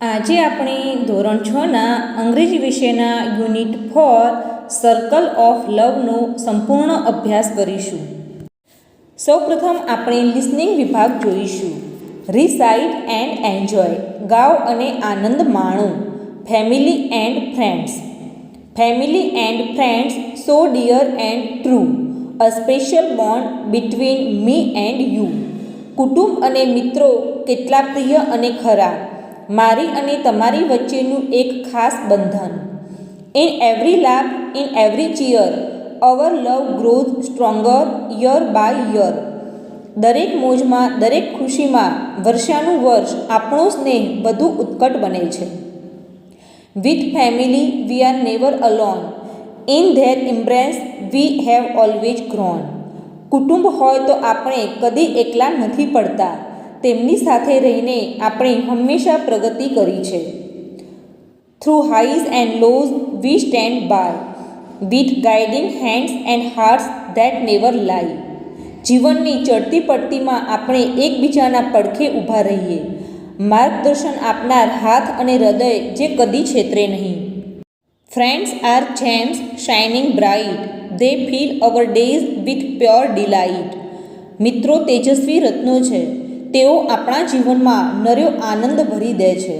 આજે આપણે ધોરણ 6ના અંગ્રેજી વિષયના યુનિટ 4 સર્કલ ઓફ લવનો સંપૂર્ણ અભ્યાસ કરીશું. સૌપ્રથમ આપણે લિસનિંગ વિભાગ જોઈશું. રિસાઇટ એન્ડ એન્જોય, ગાઓ અને આનંદ માણો. Family and friends. Family and friends so dear and true, a special bond between me and you. કુટુંબ અને મિત્રો કેટલા પ્રિય અને ખરા, મારી અને તમારી વચ્ચેનું એક ખાસ બંધન. In every laugh, in every cheer, our love grows stronger year by year. દરેક મોજમાં, દરેક ખુશીમાં વર્ષાનું વર્ષ આપણો સ્નેહ વધુ ઉત્કટ બને છે. With family we are never alone, in their embrace we have always grown. કુટુંબ હોય તો આપણે કદી એકલા નથી પડતા, તેમની સાથે રહીને આપણે હંમેશા પ્રગતિ કરી છે. Through highs and lows we stand by, with guiding hands and hearts that never lie. જીવનની ચડતી પડતીમાં આપણે એકબીજાના પડખે ઊભા રહીએ, માર્ગદર્શન આપનાર હાથ અને હૃદય જે કદી છેતરે નહીં. Friends are gems shining bright, they fill our days with pure delight. મિત્રો તેજસ્વી રત્નો છે, તેઓ આપણા જીવનમાં નર્યો આનંદ ભરી દે છે.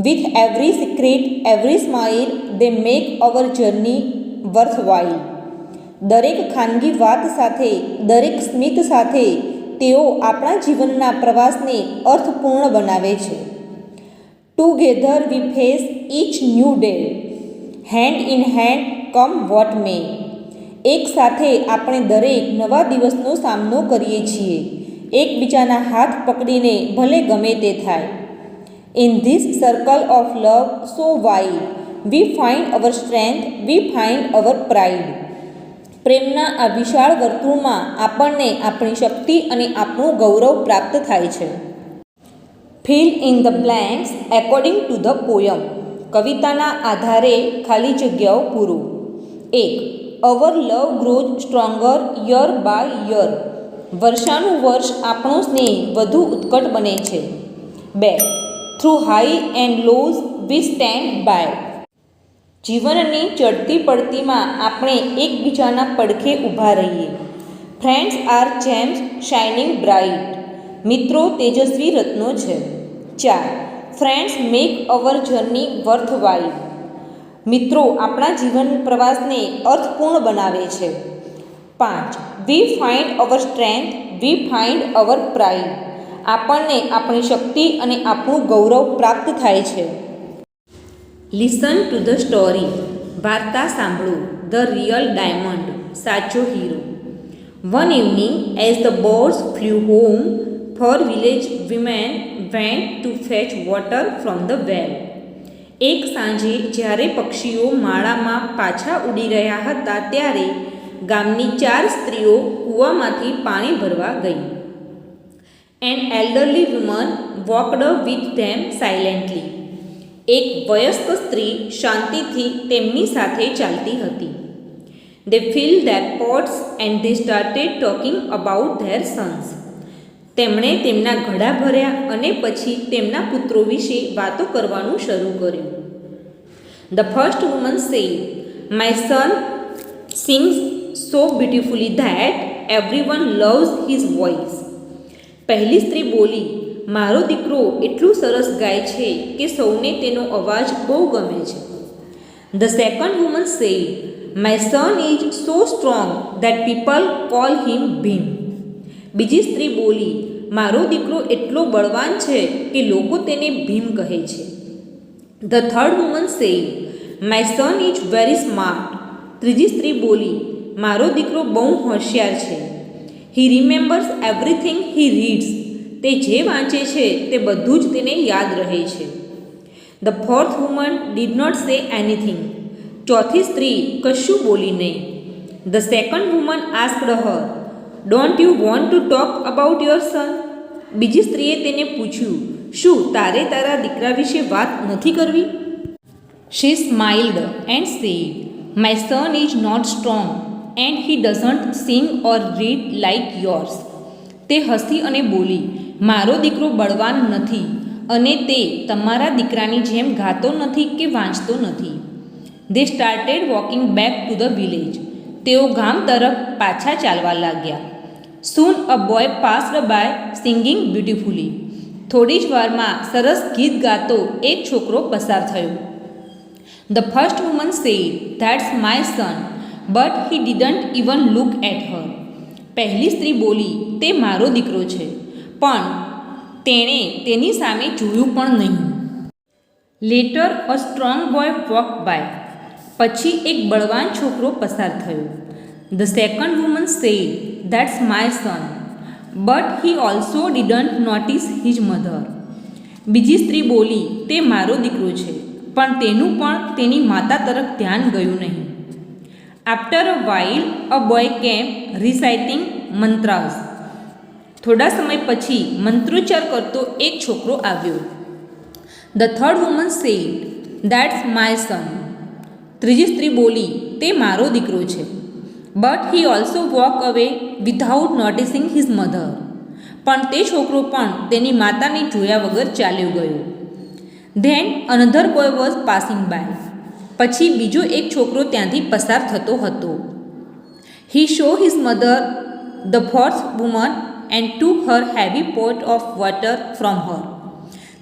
With every secret, every smile, they make our journey worth while. દરેક ખાનગી વાત સાથે, દરેક સ્મિત સાથે તેઓ આપણા જીવનના પ્રવાસને અર્થપૂર્ણ બનાવે છે. Together we face each new day, hand in hand come what may. એક સાથે આપણે દરેક નવા દિવસનો સામનો કરીએ છીએ, એકબીજાના હાથ પકડીને ભલે ગમે તે થાય. In this circle of love so wide, we find our strength, we find our pride. પ્રેમના આ વિશાળ વર્તુળમાં આપણને આપણી શક્તિ અને આપણું ગૌરવ પ્રાપ્ત થાય છે. Fill in the blanks according to the poem. કવિતાના આધારે ખાલી જગ્યાઓ પૂરો. 1. Our love grows stronger year by year. વર્ષાનું વર્ષ આપણો સ્નેહ વધુ ઉત્કટ બને છે. 2. Through high and lows we stand by. જીવનની ચડતી પડતીમાં આપણે એકબીજાના પડખે ઊભા રહીએ. Friends are gems shining bright. મિત્રો તેજસ્વી રત્નો છે. 4. Friends make our journey worthwhile. મિત્રો આપણા જીવન પ્રવાસને અર્થપૂર્ણ બનાવે છે. 5. We find our strength, we find our pride. આપણને આપણી શક્તિ અને આપણું ગૌરવ પ્રાપ્ત થાય છે. Listen to the story. વાર્તા સાંભળો. ધ રિયલ ડાયમંડ, સાચો હીરો. One evening as the birds flew home, four village women went to fetch water from the well. એક સાંજે જ્યારે પક્ષીઓ માળામાં પાછા ઉડી રહ્યા હતા ત્યારે ગામની 4 સ્ત્રીઓ કૂવામાંથી પાણી ભરવા ગઈ. An elderly woman walked with them silently. એક વયસ્ક સ્ત્રી શાંતિથી તેમની સાથે ચાલતી હતી. They fill their pots and they started talking about their sons. તેમણે તેમના ઘડા ભર્યા અને પછી તેમના પુત્રો વિશે વાતો કરવાનું શરૂ કર્યું. The first woman said, my son sings so beautifully that everyone loves his voice. પહેલી સ્ત્રી બોલી, મારો દીકરો એટલું સરસ ગાય છે કે સૌને તેનો અવાજ બહુ ગમે છે. The second woman said, my son is so strong that people call him Bhim. બીજી સ્ત્રી બોલી, મારો દીકરો એટલો બળવાન છે કે લોકો તેને ભીમ કહે છે. The third woman said, my son is very smart. ત્રીજી સ્ત્રી બોલી, મારો દીકરો બહુ હોશિયાર છે. He remembers everything he reads. તે જે વાંચે છે તે બધું જ તેને યાદ રહે છે. The fourth woman did not say anything. ચોથી સ્ત્રી કશું બોલી નહીં. The second woman asked her, don't you want to talk about your son? બીજી સ્ત્રીએ તેને પૂછ્યું, શું તારે તારા દીકરા વિશે વાત નથી કરવી? She smiled and said, my son is not strong and he doesn't sing or read like yours. તે હસી અને બોલી, મારો દીકરો બળવાન નથી અને તે તમારા દીકરાની જેમ ગાતો નથી કે વાંચતો નથી. They started walking back to the village. તેઓ ગામ તરફ પાછા ચાલવા લાગ્યા. Soon a boy passed by singing beautifully. થોડી જ વારમાં સરસ ગીત ગાતો એક છોકરો પસાર થયો. The first woman said, that's my son, but he didn't even look at her. પહેલી સ્ત્રી બોલી, તે મારો દીકરો છે, પણ તેણે તેની સામે જોયું પણ નહીં. Later a strong boy walk by. પછી એક બળવાન છોકરો પસાર થયો. The second woman said, that's my son, but he also didn't notice his mother. બીજી સ્ત્રી બોલી, તે મારો દીકરો છે, પણ તેનું પણ તેની માતા તરફ ધ્યાન ગયું નહીં. After a while a boy કેમ રિસાઇટિંગ મંત્રાસ. થોડા સમય પછી મંત્રોચ્ચાર કરતો એક છોકરો આવ્યો. The third woman said, that's my son. ત્રીજી સ્ત્રી બોલી, તે મારો દીકરો છે, but he also walk away without noticing his mother. પણ તે છોકરો પણ તેની માતાને જોયા વગર ચાલ્યો ગયો. Then another boy was passing by. પછી બીજો એક છોકરો ત્યાંથી પસાર થતો હતો. He saw his mother the fourth woman and took her heavy pot of water from her.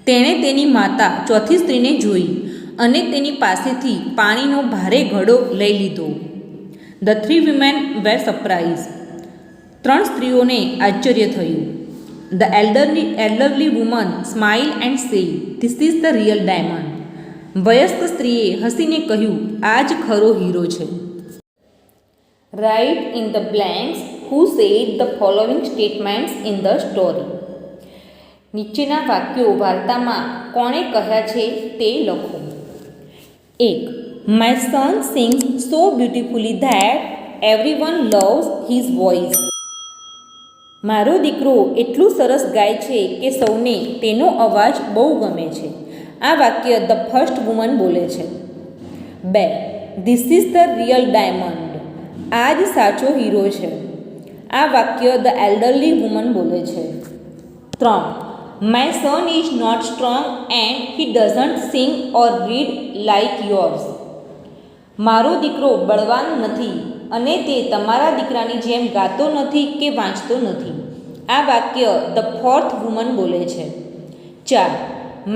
તેણે તેની માતા ચોથી સ્ત્રીને જોઈ અને તેની પાસેથી પાણીનો ભારે ઘડો લઈ લીધો. The three women were surprise. ત્રણ સ્ત્રીઓને આશ્ચર્ય થયું. The elderly woman smile and say, this is the real diamond. વયસ્ક સ્ત્રીએ હસીને કહ્યું, આ જ ખરો હીરો છે. Write in the blanks who said the following statements in the story. નીચેના વાક્યો વાર્તામાં કોણે કહ્યા છે તે લખો. 1. My son sings so beautifully that everyone loves his voice. મારો દીકરો એટલું સરસ ગાય છે કે સૌને તેનો અવાજ બહુ ગમે છે. આ વાક્ય ધ ફર્સ્ટ વુમન બોલે છે. 2. This is the real diamond. આ જ સાચો હીરો છે. આ વાક્ય ધ એલ્ડરલી વુમન બોલે છે. 3. My son is not strong and he doesn't sing or read like yours. મારો દીકરો બળવાન નથી અને તે તમારા દીકરાની જેમ ગાતો નથી કે વાંચતો નથી. આ વાક્ય ધ ફોર્થ વુમન બોલે છે. 4.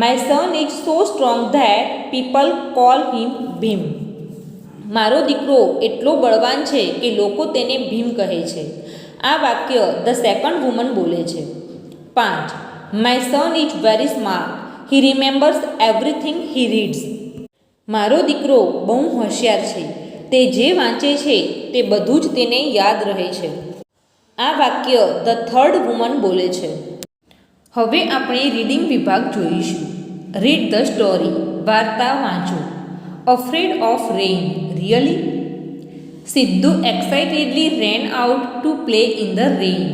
My son is so strong that people call him Bhim. મારો દીકરો એટલો બળવાન છે કે લોકો તેને ભીમ કહે છે. આ વાક્ય ધ સેકન્ડ વુમન બોલે છે. 5. My son is very smart, he remembers everything he reads. મારો દીકરો બહુ હોશિયાર છે, તે જે વાંચે છે તે બધું જ તેને યાદ રહે છે. આ વાક્ય ધ થર્ડ વુમન બોલે છે. હવે આપણે રીડિંગ વિભાગ જોઈશું. Read the story. વાર્તા વાંચો. Afraid of rain, really? Sidhu excitedly ran out to play in the rain.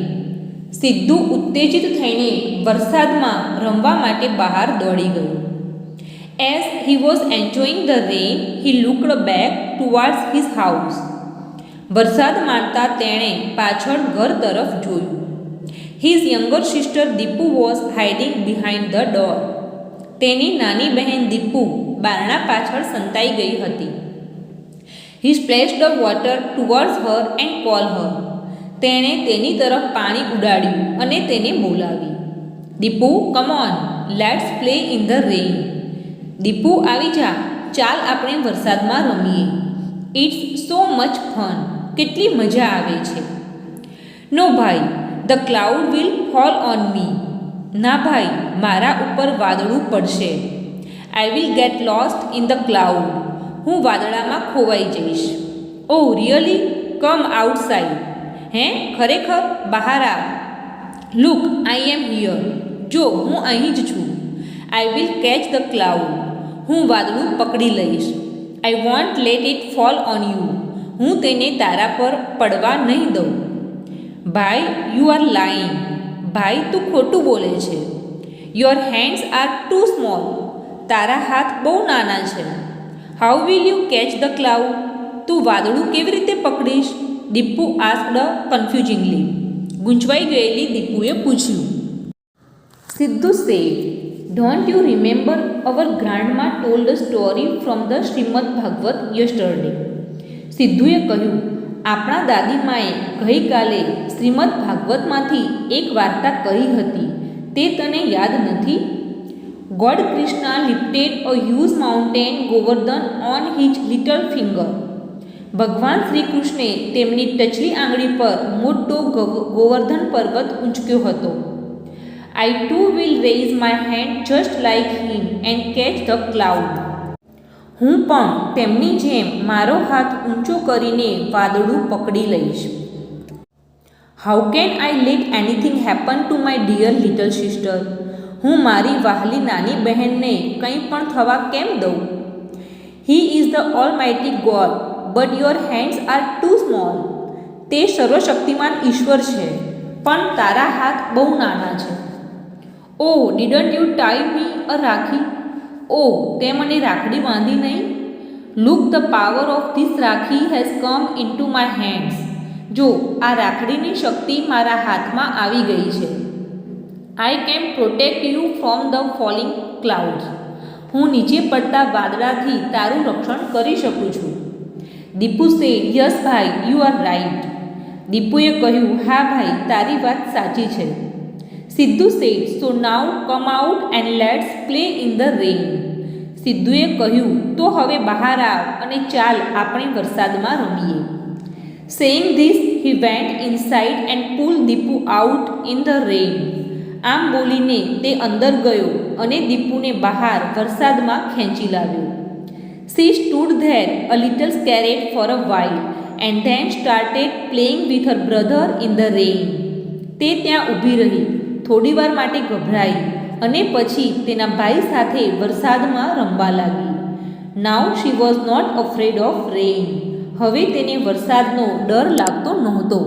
Sidhu ઉત્તેજિત થઈને વરસાદમાં રમવા માટે બહાર દોડી ગયો. As he was enjoying the rain, he looked back towards his house. વરસાદ માણતા તેણે પાછળ ઘર તરફ જોયું. His younger sister Dipu was hiding behind the door. તેની નાની બહેન દીપુ બારણા પાછળ સંતાઈ ગઈ હતી. He splashed the water towards her and called her. તેણે તેની તરફ પાણી ઉડાડ્યું અને તેને બોલાવી. Deepu, come on, let's play in the rain. Deepu, આવી જા, ચાલ આપણે વરસાદમાં રમીએ. It's so much fun. કેટલી મજા આવે છે. નો ભાઈ, the cloud will fall on me. ના ભાઈ, મારા ઉપર વાદળું પડશે. I will get lost in the cloud. હું વાદળામાં ખોવાઈ જઈશ. Oh really? Come outside. Hey, ખરેખર? બહાર આવ. Look, I am here. જો, હું અહીં જ છું. I will catch the cloud. હું વાદળું પકડી લઈશ. I won't let it fall on you. હું તેને તારા પર પડવા નહીં દઉં. ભાઈ, યુ આર લાઇંગ. ભાઈ, તું ખોટું બોલે છે. Your hands are too small. તારા હાથ બહુ નાના છે. How will you catch the cloud? તું વાદળું કેવી રીતે પકડીશ? દીપુ આસ્ક્ડ કન્ફ્યુઝિંગલી. ગૂંચવાઈ ગયેલી દીપુએ પૂછ્યું. Siddhu said, Don't you remember our grandma told a story from the Srimad Bhagavad yesterday? સિદ્ધુએ કહ્યું, આપણા દાદીમાએ ગઈકાલે શ્રીમદ ભાગવતમાંથી એક વાર્તા કહી હતી, તે તને યાદ નથી? God Krishna lifted a huge mountain Govardhan on his little finger. ભગવાન શ્રી કૃષ્ણે તેમની ટચલી આંગળી પર મોટો ગોવર્ધન પર્વત ઊંચક્યો હતો. I too will raise my hand just like him and catch the cloud. હું પણ તેમની જેમ મારો હાથ ઊંચો કરીને વાદળું પકડી લઈશ. How can I let anything happen to my dear little sister? હું મારી વહાલી નાની બહેનને કંઈ પણ થવા કેમ દઉં? He is the almighty God, but your hands are too small. તે સર્વશક્તિમાન ઈશ્વર છે, પણ તારા હાથ બહુ નાના છે. Oh, didn't you tie me a rakhi? Oh, તે મને રાખડી બાંધી નહીં? Look, the power of this rakhi has come into my hands. જો, આ રાખડીની શક્તિ મારા હાથમાં આવી ગઈ છે. I can protect you from the falling clouds. હું નીચે પડતા વાદળાથી તારું રક્ષણ કરી શકું છું. દીપુ said, yes ભાઈ, you are right. દીપુએ કહ્યું, હા ભાઈ, તારી વાત સાચી છે. Sidhu said, so now come out and let's play in the rain. સિદ્ધુએ કહ્યું, તો હવે બહાર આવ અને ચાલ આપણે વરસાદમાં રમીએ. Saying this, he went inside and pulled Deepu out in the rain. આમ બોલીને તે અંદર ગયો અને દીપુને બહાર વરસાદમાં ખેંચી લાવ્યો. She stood there a little scared for a while and then started playing with her brother in the rain. તે ત્યાં ઊભી રહી, થોડીવાર માટે ગભરાઈ અને પછી તેના ભાઈ સાથે વરસાદમાં રમવા લાગી. Now she was not afraid of rain. હવે તેને વરસાદનો ડર લાગતો નહોતો.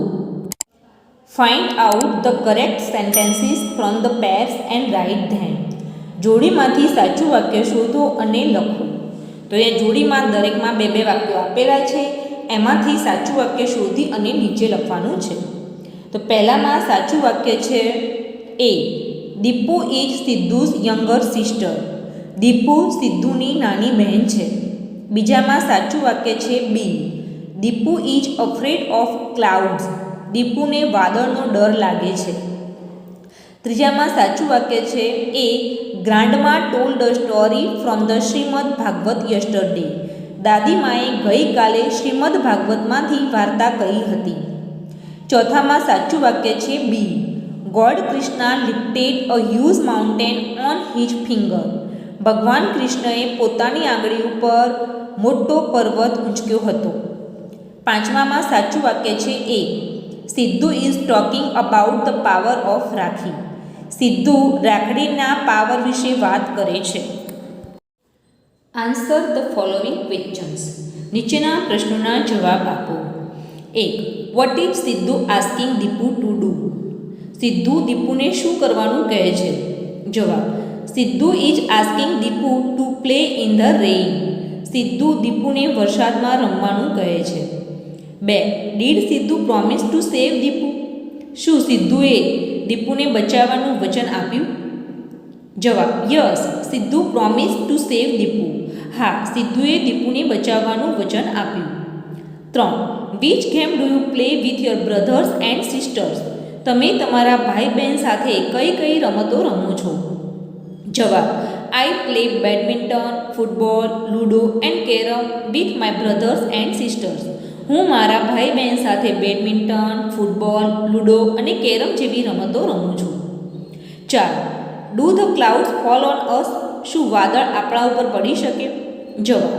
Find out the correct sentences from the pairs and write them. જોડીમાંથી સાચું વાક્ય શોધો અને લખો. તો એ જોડીમાં દરેકમાં બે બે વાક્યો આપેલા છે, એમાંથી સાચું વાક્ય શોધી અને નીચે લખવાનું છે. તો પહેલામાં સાચું વાક્ય છે A, Deepu is Sidhu's younger sister. Deepu સિદ્ધુની નાની બહેન છે. બીજામાં સાચું વાક્ય છે B, Deepu is afraid of clouds. દીપુને વાદળનો ડર લાગે છે. ત્રીજામાં સાચું વાક્ય છે A, grandma told a story from the Shrimad Bhagavat yesterday. દાદીમાએ ગઈકાલે શ્રીમદ ભાગવતમાંથી વાર્તા કહી હતી. ચોથામાં સાચું વાક્ય છે B, God Krishna lifted a huge mountain on his finger. ભગવાન કૃષ્ણએ પોતાની આંગળી ઉપર મોટો પર્વત ઊંચક્યો હતો. પાંચમામાં સાચું વાક્ય છે A, Sidhu is talking about the power of Rakhi. Sidhu રાખડીના પાવર વિશે વાત કરે છે. Answer the following questions. નીચેના પ્રશ્નોના જવાબ આપો. 1. What is Sidhu asking Deepu to do? Sidhu દીપુને શું કરવાનું કહે છે? જવાબ, Sidhu is asking Deepu to play in the rain. Sidhu દીપુને વરસાદમાં રમવાનું કહે છે. 2. Did Sidhu promise to save Deepu? શું સિદ્ધુએ દીપુને બચાવવાનું વચન આપ્યું? જવાબ, yes, Siddhu promise to save Deepu. હા, સિદ્ધુએ દીપુને બચાવવાનું વચન આપ્યું. 3. Which game do you play with your brothers and sisters? તમે તમારા ભાઈ બહેન સાથે કઈ કઈ રમતો રમો છો? જવાબ, I play badminton, football, ludo and carrom with my brothers and sisters. હું મારા ભાઈ બહેન સાથે બેડમિન્ટન, ફૂટબોલ, લૂડો અને કેરમ જેવી રમતો રમું છું. 4. Do the clouds fall on us? શું વાદળ આપણા ઉપર પડી શકે? જવાબ,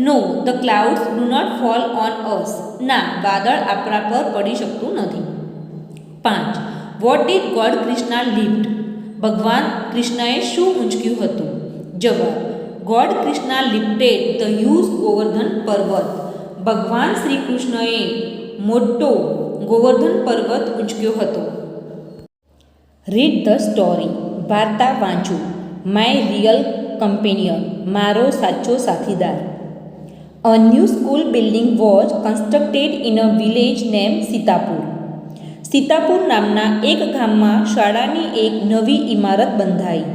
no, the clouds do not fall on us. ના, વાદળ આપણા પર પડી શકતું નથી. 5. What did God Krishna lift? ભગવાન કૃષ્ણએ શું ઊંચક્યું હતું? જવાબ, God Krishna lifted the huge Govardhan પર્વત. ભગવાન શ્રી કૃષ્ણએ મોટો ગોવર્ધન પર્વત ઊંચક્યો હતો. Read the story. વાર્તા વાંચું. My real companion. મારો સાચો સાથીદાર. A new school building was constructed in a village name Sitapur. Sitapur નામના એક ગામમાં શાળાની એક નવી ઇમારત બંધાઈ.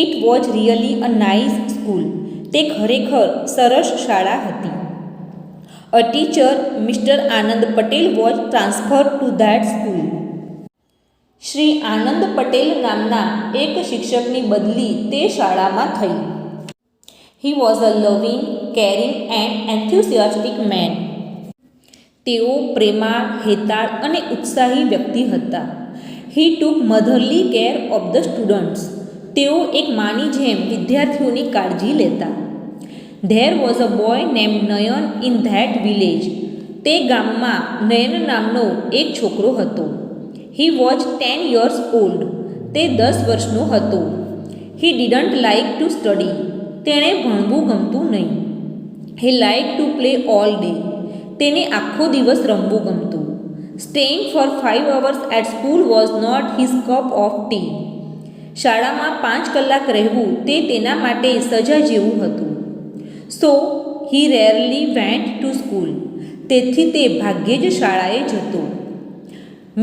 It was really a nice school. તે ખરેખર સરસ શાળા હતી. A teacher, mister Anand Patel, was transferred two that school. Shri Anand Patel નામના એક શિક્ષકની બદલી તે શાળામાં થઈ. હી વોઝ અ લવિંગ, કેરિંગ એન્ડ એન્થ્યુસિયાસ્ટિક મેન. તેઓ પ્રેમાળ, હેતાળ અને ઉત્સાહી વ્યક્તિ હતા. He took motherly care of the students. તેઓ એક માની જેમ વિદ્યાર્થીઓની કાળજી લેતા. There was a boy named Nayan in that village. તે ગામમાં નયન નામનો એક છોકરો હતો. He was 10 years old. તે 10 વર્ષનો હતો. He didn't like to study. તેણે ભણવું ગમતું નહીં. He like to play all day. તેને આખો દિવસ રમવું ગમતું. Staying for 5 hours at school was not his cup of tea. શાળામાં 5 કલાક રહેવું તે તેના માટે સજા જેવું હતું. So he rarely went to school. તેથી તે ભાગ્યે જ શાળાએ જતો.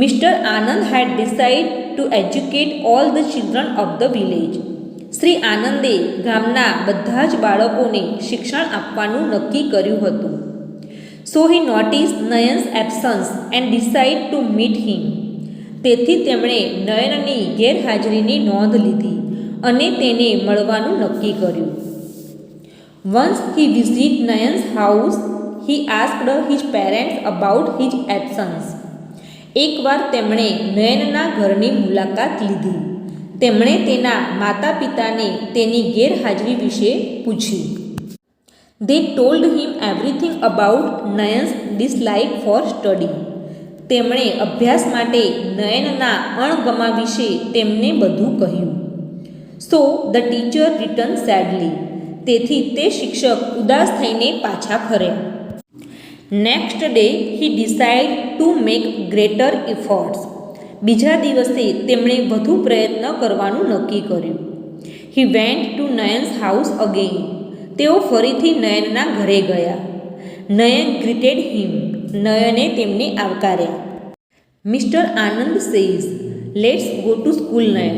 Mister Anand had decide to educate all the children of the village. Shri આનંદે ગામના બધા જ બાળકોને શિક્ષણ આપવાનું નક્કી કર્યું હતું. So he notice Nayan's absence and decide to meet him. તેથી તેમણે નયનની ગેરહાજરીની નોંધ લીધી અને તેને મળવાનું નક્કી કર્યું. Once he visit Nayan's house, he asked his parents about his absence. એકવાર તેમણે નયનના ઘરની મુલાકાત લીધી. તેમણે તેના માતા પિતાને તેની ગેરહાજરી વિશે પૂછ્યું. They told him everything about નયન્સ dislike for study. તેમણે અભ્યાસ માટે નયનના અણગમા વિશે તેમને બધું કહ્યું. So the teacher returned sadly. તેથી તે શિક્ષક ઉદાસ થઈને પાછા ફર્યા. Next day he decide to make greater efforts. બીજા દિવસે તેમણે વધુ પ્રયત્ન કરવાનું નક્કી કર્યું. He went to Nayan's house again. તેઓ ફરીથી નયનના ઘરે ગયા. નયન ગ્રીટેડ હિમ. નયને તેમને આવકાર્યા. Mister Anand says, let's go to school Nayan.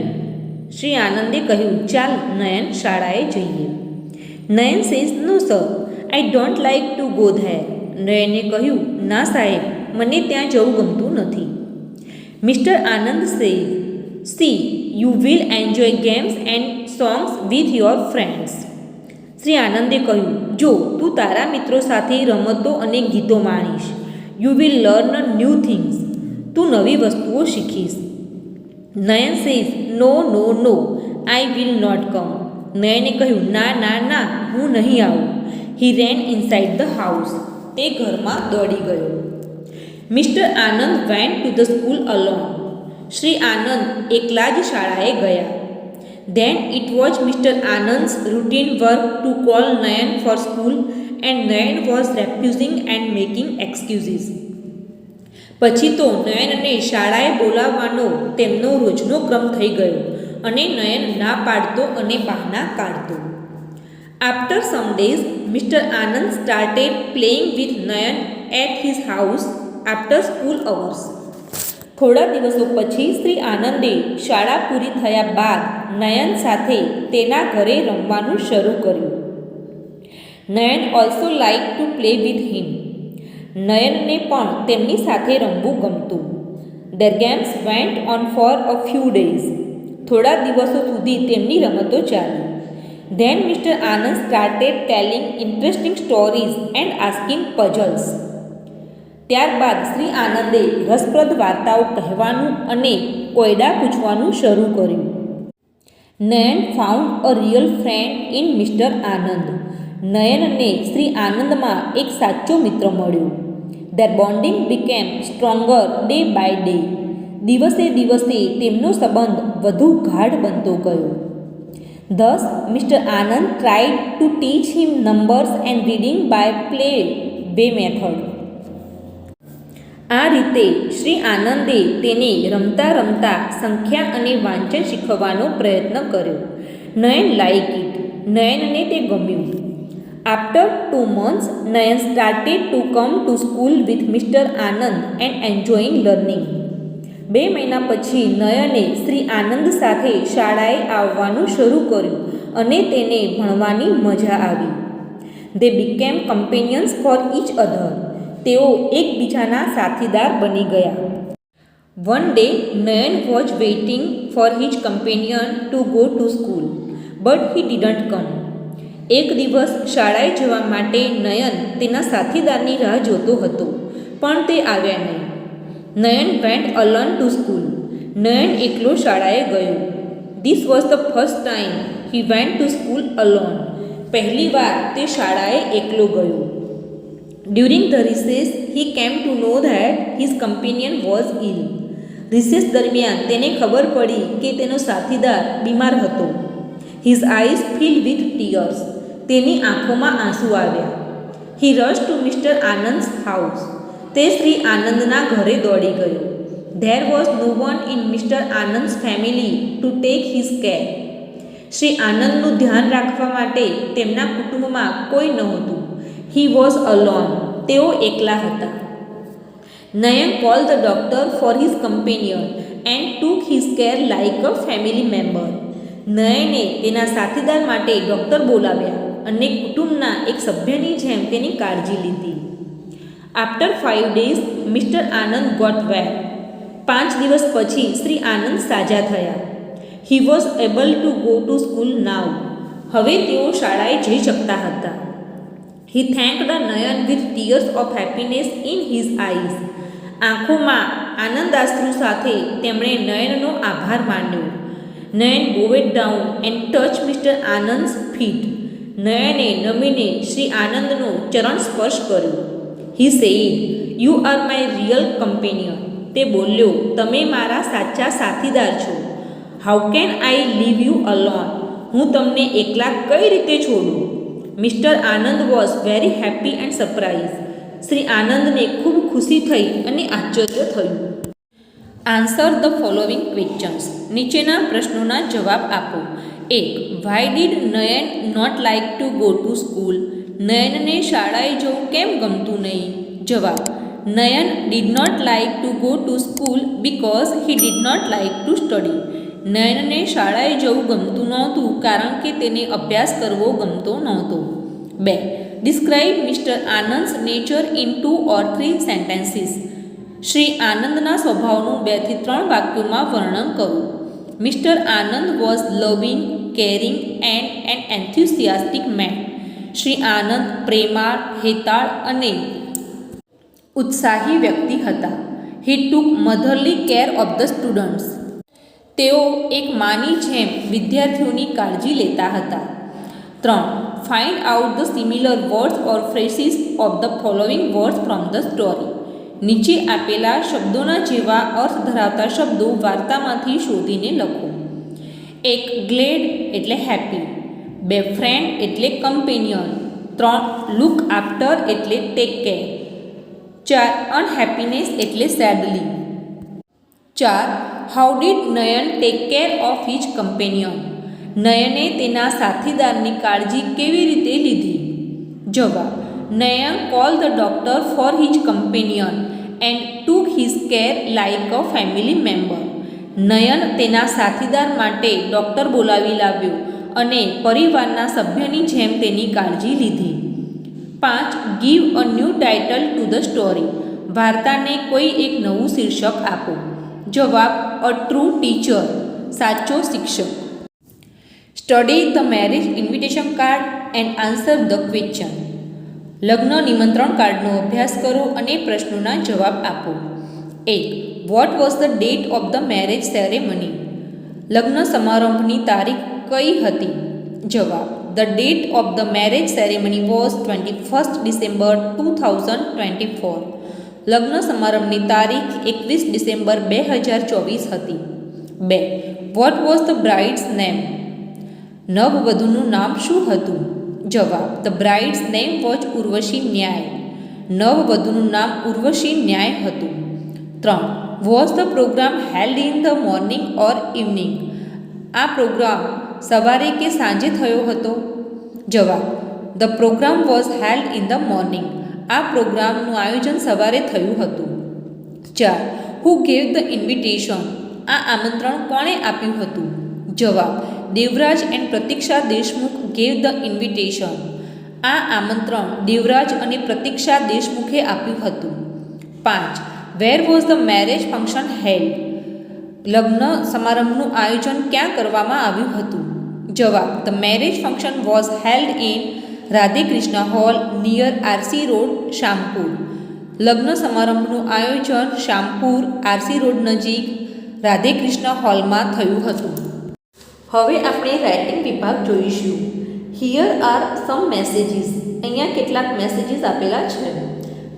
Shri આનંદે કહ્યું, ચાલ નયન શાળાએ જઈએ. Nayan says, no sir, I don't like to go there. નયને કહ્યું, ના સાહેબ, મને ત્યાં જવું ગમતું નથી. Mister Anand says, see, you will enjoy games and songs with your friends. Shri આનંદે કહ્યું, જો તું તારા મિત્રો સાથે રમતો અને ગીતો માણીશ. You will learn new things. તું નવી વસ્તુઓ શીખીશ. Nayan says, no no no, I will not come. નયને કહ્યું, ના ના ના, હું નહીં આવું. He ran inside the house. તે ઘરમાં દોડી ગયો. Mister Anand went to the school alone. Shri Anand એકલા જ શાળાએ ગયા. Then it was Mr. Anand's routine work to call Nayan for school, and Nayan was refusing and making excuses. પછી તો નયનને શાળાએ બોલાવવાનો તેમનો રોજનો ક્રમ થઈ ગયો અને નયન ના પાડતો અને બહાના કાઢતો. After some days, Mr. Anand started playing with Nayan at his house after school hours. થોડા દિવસો પછી શ્રી આનંદે શાળા પૂરી થયા બાદ નયન સાથે તેના ઘરે રમવાનું શરૂ કર્યું. Nayan also like to play with him. નયનને પણ તેમની સાથે રમવું ગમતું. Their games went on for a few days. થોડા દિવસો સુધી તેમની રમતો ચાલી. Then mister Anand started telling interesting stories and asking puzzles. ત્યારબાદ શ્રી આનંદે રસપ્રદ વાર્તાઓ કહેવાનું અને કોયડા પૂછવાનું શરૂ કર્યું. Nayan found a real friend in mister Anand. નયનને શ્રી આનંદમાં એક સાચો મિત્ર મળ્યો. Their bonding became stronger day by day. દિવસે દિવસે તેમનો સંબંધ વધુ ગાઢ બનતો ગયો. Thus mister Anand tried to teach him numbers and reading by play way method. આ રીતે શ્રી આનંદે તેને રમતા રમતા સંખ્યા અને વાંચન શીખવવાનો પ્રયત્ન કર્યો. નયન લાઇક ઇટ. નયનને તે ગમ્યું. After 2 months, Nayan started to come to school with mister Anand and enjoying learning. 2 મહિના પછી નયને શ્રી આનંદ સાથે શાળાએ આવવાનું શરૂ કર્યું અને તેને ભણવાની મજા આવી. They became companions for each other. તેઓ એકબીજાના સાથીદાર બની ગયા. One day Nayan was waiting for his companion to go to school but he didn't come. એક દિવસ શાળાએ જવા માટે નયન તેના સાથીદારની રાહ જોતો હતો, પણ તે આવ્યા નહીં. નયન વેન્ટ અલોન ટુ સ્કૂલ. નયન એકલો શાળાએ ગયો. This was the first time he went to school alone. પહેલી વાર તે શાળાએ એકલો ગયો. During the recess he came to know that his companion was ill. Recess દરમિયાન તેને ખબર પડી કે તેનો સાથીદાર બીમાર હતો. His eyes filled with tears. તેની આંખોમાં આંસુ આવ્યા. He rush to mister Anand's house. તે શ્રી આનંદના ઘરે દોડી ગયો. There was no one in mister Anand's family to take his care. Shri આનંદનું ધ્યાન રાખવા માટે તેમના કુટુંબમાં કોઈ નહોતું. He was alone. તેઓ એકલા હતા. નયન call the doctor for his companion and took his care like a family member. નયને તેના સાથીદાર માટે ડૉક્ટર બોલાવ્યા અને કુટુંબના એક સભ્યની જેમ તેની કાળજી લીધી. After 5 days mister Anand got well. 5 દિવસ પછી શ્રી આનંદ સાજા થયા. He was able to go to school now. હવે તેઓ શાળાએ જઈ શકતા હતા. He thanked Nayan with tears of happiness in his eyes. આંખોમાં આનંદાશ્રુ સાથે તેમણે નયનનો આભાર માન્યો. Nayan bowed down and touch mister Anand's feet. નયને નમીને શ્રી આનંદનો ચરણ સ્પર્શ કર્યો. He said, you are my real companion. તે બોલ્યો, તમે મારા સાચા સાથીદાર છો. How can I leave you alone. હું તમને એકલા કઈ રીતે છોડું. Mister Anand was very happy and surprise. Shri આનંદને ખૂબ ખુશી થઈ અને આશ્ચર્ય થયું. Answer the following questions. નીચેના પ્રશ્નોના જવાબ આપો. 1. Why did Nayan not like to go to school. નયનને શાળાએ જવું કેમ ગમતું નહીં? જવાબ: Nayan did not like to go to school because he did not like to study. નયનને શાળાએ જવું ગમતું નહોતું કારણ કે તેને અભ્યાસ કરવો ગમતો નહોતો. 2. Describe mister Anand's nature in 2 or 3 sentences. Shri આનંદના સ્વભાવનું 2 થી 3 વાક્યોમાં વર્ણન કરો. Mister Anand was loving, caring and an enthusiastic man. Shri Anand પ્રેમાળ, હેતાળ અને ઉત્સાહી વ્યક્તિ હતા. He took motherly care of the students. તેઓ એક માની જેમ વિદ્યાર્થીઓની કાળજી લેતા હતા. 3. Find out the similar words or phrases of the following words from the story. નીચે આપેલા શબ્દોના જેવા અર્થ ધરાવતા શબ્દો વાર્તામાંથી શોધીને લખો. 1. ગ્લેડ એટલે હેપી. 2. ફ્રેન્ડ એટલે કમ્પેનિયન. 3. લુક આફ્ટર એટલે ટેક કેર. 4. અનહેપીનેસ એટલે sadly. 4. How did Nayan take care of his companion. નયને તેના સાથીદારની કાળજી કેવી રીતે લીધી? જવાબ: Nayan call the doctor for his companion and took his care like a family member. Nayan તેના સાથીદાર માટે ડૉક્ટર બોલાવી લાવ્યો અને પરિવારના સભ્યની જેમ તેની કાળજી લીધી. 5. Give a new title to the story. વાર્તાને કોઈ એક નવું શીર્ષક આપો. જવાબ: અ ટ્રુ ટીચર. સાચો શિક્ષક. Study the marriage invitation card and answer the question. લગ્ન નિમંત્રણ કાર્ડનો અભ્યાસ કરો અને પ્રશ્નોના જવાબ આપો. 1. What was the date of the marriage ceremony. લગ્ન સમારંભની તારીખ કઈ હતી? જવાબ: the date of the marriage ceremony was 21 December 2024. લગ્ન સમારંભની તારીખ 21 ડિસેમ્બર 2024 હતી. 2. What was the bride's name. નવવધુનું નામ શું હતું? જવાબ: the bride's name was Urvashi Nyay. નવવધુનું નામ ઉર્વશી ન્યાય હતું. 3. Was the program held in the morning or evening. આ પ્રોગ્રામ સવારે કે સાંજે થયો હતો? જવાબ: the program was held in the morning. આ પ્રોગ્રામનું આયોજન સવારે થયું હતું. 4. Who gave the invitation? આ આમંત્રણ કોણે આપ્યું હતું? જવાબ, Devraj and Pratiksha Deshmukh gave the invitation. આ આમંત્રણ દેવરાજ અને પ્રતીક્ષા દેશમુખે આપ્યું હતું. 5. Where was the marriage function held? લગ્ન સમારંભનું આયોજન ક્યાં કરવામાં આવ્યું હતું? જવાબ, the marriage function was held in Radhe Krishna hall near RC road, Shampur. લગ્ન સમારંભનું આયોજન શામપુર આરસી રોડ નજીક રાધે કૃષ્ણ હોલમાં થયું હતું. હવે આપણે રાઇટિંગ વિભાગ જોઈશું. Here are some messages. અહીંયા કેટલાક મેસેજીસ આપેલા છે.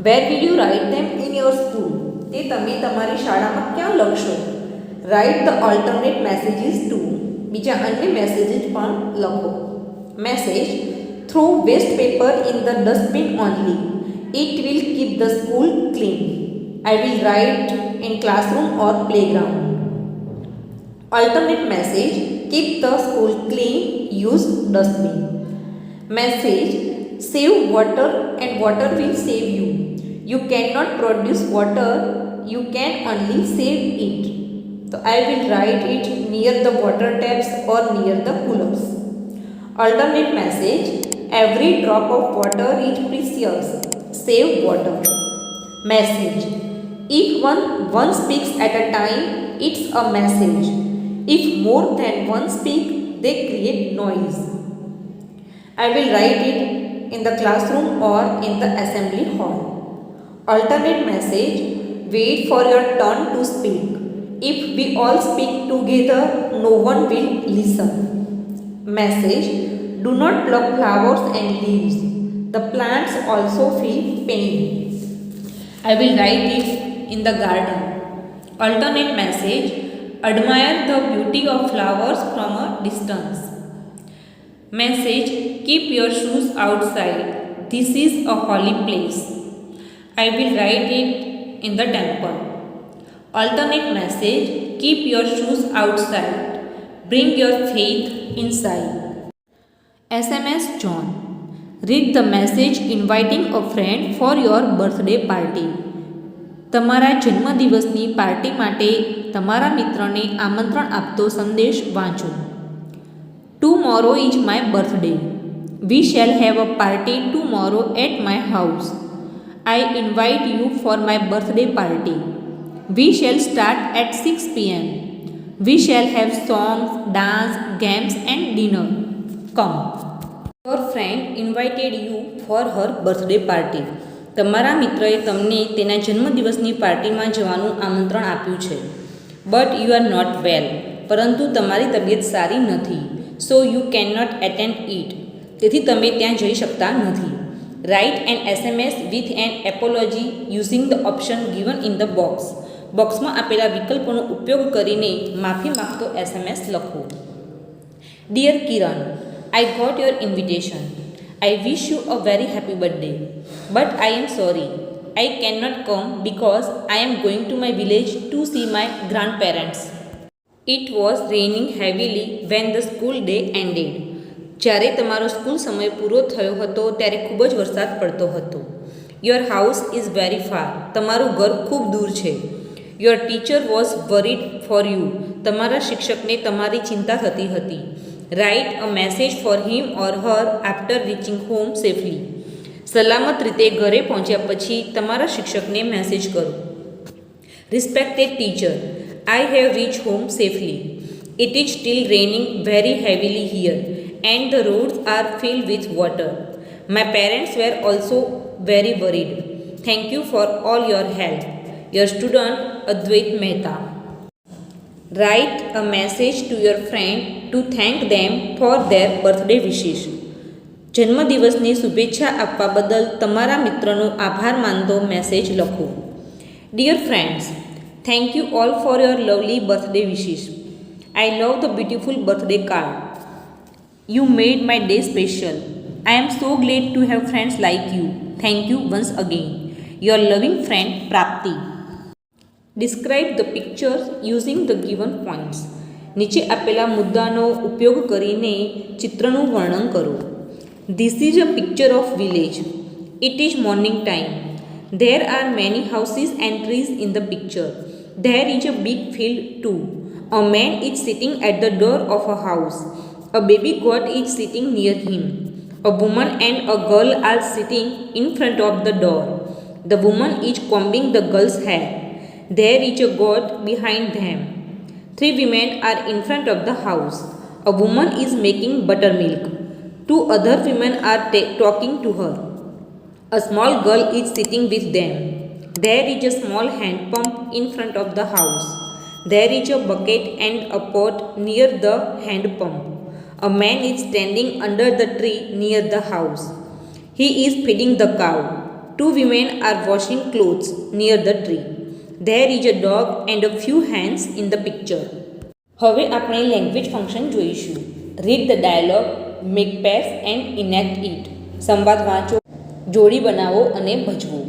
Where will you write them in your school? તે તમે તમારી શાળામાં ક્યાં લખશો? Write the alternate messages too. બીજા અન્ય મેસેજીસ પણ લખો. Message, throw waste paper in the dustbin only. It will keep the school clean. I will write in classroom or playground. Alternate message, keep the school clean, use dustbin. Message, save water and water will save you. You cannot produce water, you can only save it. So I will write it near the water taps or near the coolers. Alternate message, every drop of water is precious, save water. Message, if one speaks at a time, it's a message. If more than one speak, they create noise. I will write it in the classroom or in the assembly hall. Alternate message, wait for your turn to speak. If we all speak together, no one will listen. Message, do not pluck flowers and leaves. The plants also feel pain. I will write it in the garden. Alternate message, admire the beauty of flowers from a distance. Message, keep your shoes outside. This is a holy place. I will write it in the temple. Alternate message, keep your shoes outside. Bring your faith inside. SMS John. Read the message inviting a friend for your birthday party. તમારા જન્મદિવસની party માટે તમારા મિત્રને આમંત્રણ આપતો સંદેશ વાંચો. Tomorrow is my birthday. We shall have a party tomorrow at my house. I invite you for my birthday party. We shall start at 6 PM. We shall have songs, dance, games and dinner. Come. Your friend invited you for her birthday party. તમારા મિત્રએ તમને તેના જન્મદિવસની પાર્ટીમાં જવાનું આમંત્રણ આપ્યું છે. But you are not well. પરંતુ તમારી તબિયત સારી નથી. So you can not attend it. તેથી તમે ત્યાં જઈ શકતા નથી. Write an SMS with an apology using the option given in the box. બોક્સમાં આપેલા વિકલ્પોનો ઉપયોગ કરીને માફી માંગતો SMS લખો. Dear Kiran, I got your invitation. I wish you a very happy birthday. But I am sorry, I cannot come because I am going to my village to see my grandparents. It was raining heavily when the school day ended. જ્યારે તમારો school સમય પૂરો થયો હતો ત્યારે ખૂબ જ વરસાદ પડતો હતો. Your house is very far. તમારું ઘર ખૂબ દૂર છે. Your teacher was worried for you. તમારા શિક્ષકને તમારી ચિંતા થતી હતી. Write a message for him or her after reaching home safely. સલામત રીતે ઘરે પહોંચ્યા પછી તમારા શિક્ષકને મેસેજ કરો. Respected teacher, I have reached home safely. It is still raining very heavily here and the roads are filled with water. My parents were also very worried. Thank you for all your help. Your student Advait Mehta. Write a message to your friend to thank them for their birthday wishes. જન્મદિવસની શુભેચ્છા આપવા બદલ તમારા મિત્રનો આભાર માનતો message લખો. Dear friends, thank you all for your lovely birthday wishes. I love the beautiful birthday card. You made my day special. I am so glad to have friends like you. Thank you once again. Your loving friend Prapti. Describe the pictures using the given points. નીચે આપેલા મુદ્દાનો ઉપયોગ કરીને ચિત્રનું વર્ણન કરો. This is a picture of village. It is morning time. There are many houses and trees in the picture. There is a big field too. A man is sitting at the door of a house. A baby goat is sitting near him. A woman and a girl are sitting in front of the door. The woman is combing the girl's hair. There is a goat behind them. 3 women are in front of the house. A woman is making buttermilk. 2 other women are talking to her. A small girl is sitting with them. There is a small hand pump in front of the house. There is a bucket and a pot near the hand pump. A man is standing under the tree near the house. He is feeding the cow. 2 women are washing clothes near the tree. There is a dog and a few hands in the picture. હવે આપણે language function જોઈશું. Read the dialogue, make pairs and enact it. સંવાદ વાંચો, જોડી બનાવો અને ભજવો.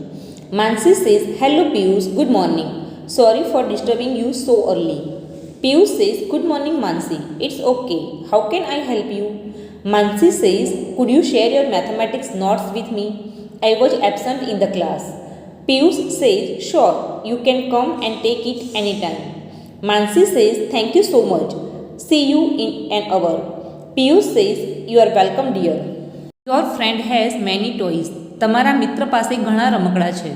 Mansi says, hello Piyush, good morning. Sorry for disturbing you so early. Piyush says, good morning Mansi, it's okay. How can I help you? Mansi says, could you share your mathematics notes with me? I was absent in the class. Piyush says, sure, you can come and take it anytime. Mansi says, thank you so much. See you in an hour. Piyush says, you are welcome dear. Your friend has many toys. તમારા મિત્ર પાસે ઘણા રમકડા છે.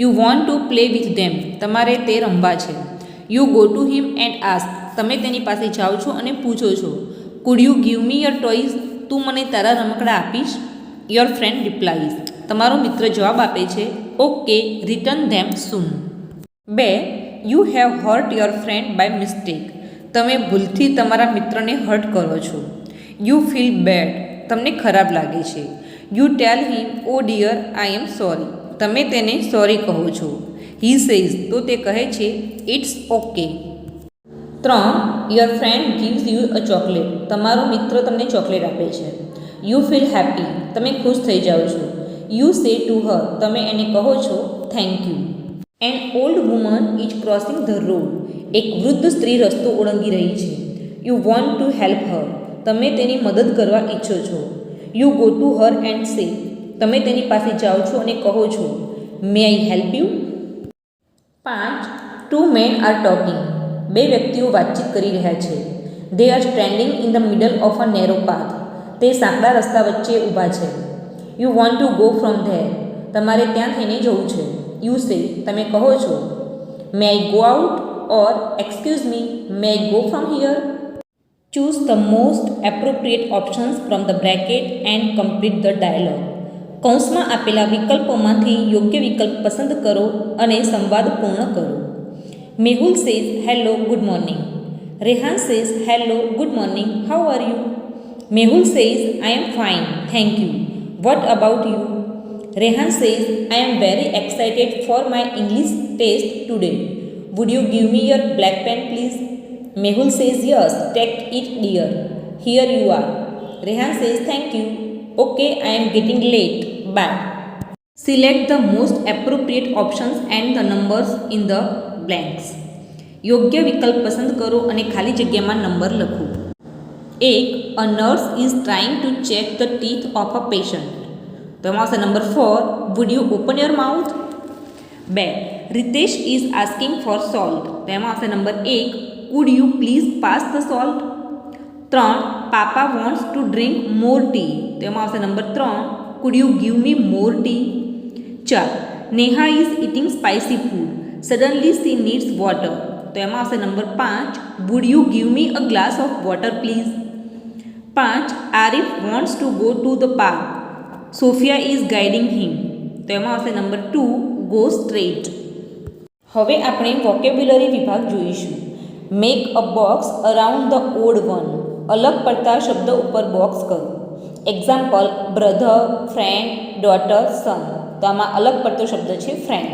You want to play with them. તમારે તે રમવા છે. You go to him and ask. તમે તેની પાસે જાઓ છો અને પૂછો છો. Could you give me your toys? તું મને તારા રમકડા આપીશ? Your friend replies. તમારો મિત્ર જવાબ આપે છે, okay, return them soon. 2. You have hurt your friend by mistake. તમે ભૂલથી તમારા મિત્રને હર્ટ કરો છો. You feel bad. તમને ખરાબ લાગે છે. You tell him, oh dear, I am sorry. તમે તેને સોરી કહો છો. He says, તો તે કહે છે, it's okay. 3. Your friend gives you a chocolate. તમારો મિત્ર તમને ચોકલેટ આપે છે. You feel happy. તમે ખુશ થઈ જાઓ છો. You say to her. તમે એને કહો છો, thank you. An old woman is crossing the road. એક વૃદ્ધ સ્ત્રી રસ્તો ઓળંગી રહી છે. You want to help her. તમે તેની મદદ કરવા ઈચ્છો છો. You go to her and say. તમે તેની પાસે જાઓ છો અને કહો છો, may I help you? 5. 2 men are talking. 2 વ્યક્તિઓ વાતચીત કરી રહ્યા છે. They are standing in the middle of a narrow path. તે સાંકડા રસ્તા વચ્ચે ઊભા છે. You want to go from there. તમારે ત્યાં થઈને જવું છે. You say. તમે કહો છો, may I go out? Or excuse me, may I go from here? Choose the most appropriate options from the bracket and complete the dialogue. કૌંસમાં આપેલા વિકલ્પોમાંથી યોગ્ય વિકલ્પ પસંદ કરો અને સંવાદ પૂર્ણ કરો. Mehul says, hello, good morning. Rehan says, hello, good morning, how are you? Mehul says, I am fine, thank you. What about you? Rehan says, I am very excited for my English test today. Would you give me your black pen please? Mehul says, yes, take it dear. Here you are. Rehan says, thank you. Okay, I am getting late. Bye. Select the most appropriate options and the numbers in the blanks. યોગ્ય વિકલ્પ પસંદ કરો અને ખાલી જગ્યામાં number લખો. 1. A nurse is trying to check the teeth of a patient. તો એમાં આવશે number 4. Would you open your mouth? 2. Ritesh is asking for salt. તો એમાં આવશે number 1. Could you please pass the salt? 3. Papa wants to drink more tea. તો એમાં આવશે number 3. Could you give me more tea? 4. Neha is eating spicy food. Suddenly she needs water. તો એમાં આવશે number 5. Would you give me a glass of water please? 5. Arif wants to go to the park. Sophia is guiding him. તો એમાં આવશે number 2. Go straight. હવે આપણે vocabulary વિભાગ જોઈશું. Make a box around the odd one. અલગ પડતા શબ્દ ઉપર બોક્સ કરો. Example, brother, friend, daughter, son. તો આમાં અલગ પડતો શબ્દ છે friend.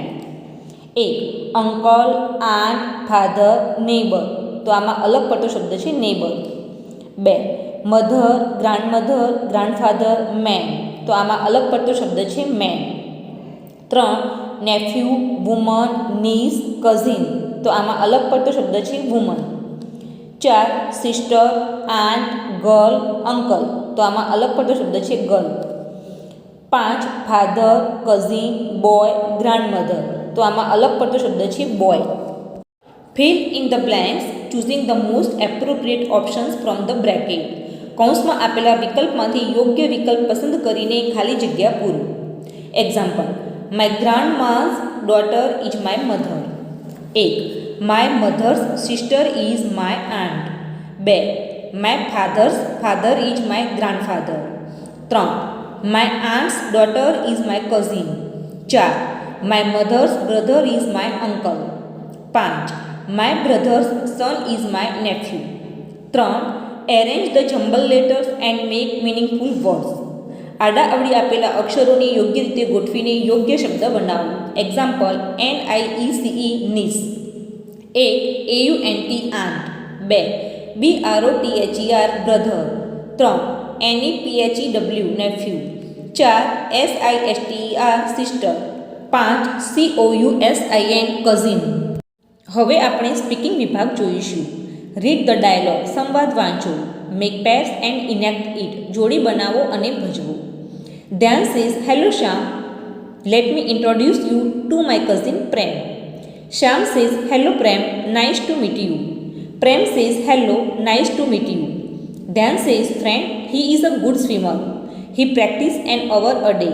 1. Uncle, aunt, father, neighbour. તો આમાં અલગ પડતો શબ્દ છે neighbour. 2. Mother, grandmother, grandfather, man. તો આમાં અલગ પડતો શબ્દ છે man. 3. Nephew, woman, niece, cousin. તો આમાં અલગ પડતો શબ્દ છે woman. 4. Sister, aunt, girl, uncle. તો આમાં અલગ પડતો શબ્દ છે girl. 5. Father, cousin, boy, grandmother. તો આમાં અલગ પડતો શબ્દ છે boy. Fill in the blanks choosing the most appropriate options from the bracket. કૌંસમાં આપેલા વિકલ્પમાંથી યોગ્ય વિકલ્પ પસંદ કરીને ખાલી જગ્યા પૂરો. Example: My grandma's daughter is my mother. 1. My mother's sister is my aunt. 2. My father's father is my grandfather. 3. My aunt's daughter is my cousin. 4. My mother's brother is my uncle. 5. My brother's son is my nephew. 3. Arrange the jumbled letters and make meaningful words. આડા અવળી આપેલા અક્ષરોને યોગ્ય રીતે ગોઠવીને યોગ્ય શબ્દ બનાવો. Example: NIECE niece. 1. AUNT aunt. 2. BROTHER brother. 3. NEPHEW nephew. 4. SISTER sister. 5. COUSIN cousin. હવે આપણે સ્પીકિંગ વિભાગ જોઈશું. રીડ ધ ડાયલોગ, સંવાદ વાંચો. Make pairs and enact it, જોડી બનાવો અને ભજવો. Dhyan says, hello Shyam, let me introduce you to my cousin Prem. Shyam says, hello Prem, nice to meet you. Prem says, hello, nice to meet you. Dhyan says, friend, he is a good swimmer. He practice an hour a day.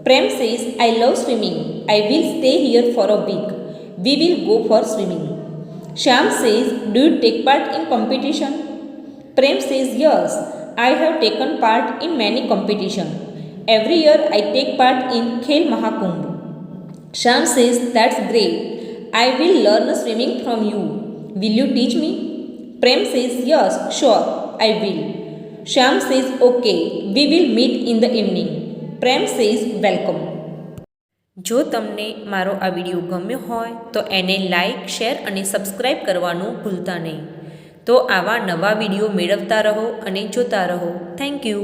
Prem says, I love swimming. I will stay here for a week. We will go for swimming. Shyam says, do you take part in competition? Prem says, yes, I have taken part in many competitions. Every year I take part in Khel Mahakumbh. Shyam says, that's great. I will learn swimming from you. Will you teach me? Prem says, yes, sure, I will. Shyam says, okay, we will meet in the evening. Prem says, welcome. જો તમને મારો આ video ગમ્યો હોય તો એને like, share અને subscribe કરવાનું ભૂલતા નહીં. તો આવા નવા વિડીયો મેળવતા રહો અને જોતા રહો. Thank you.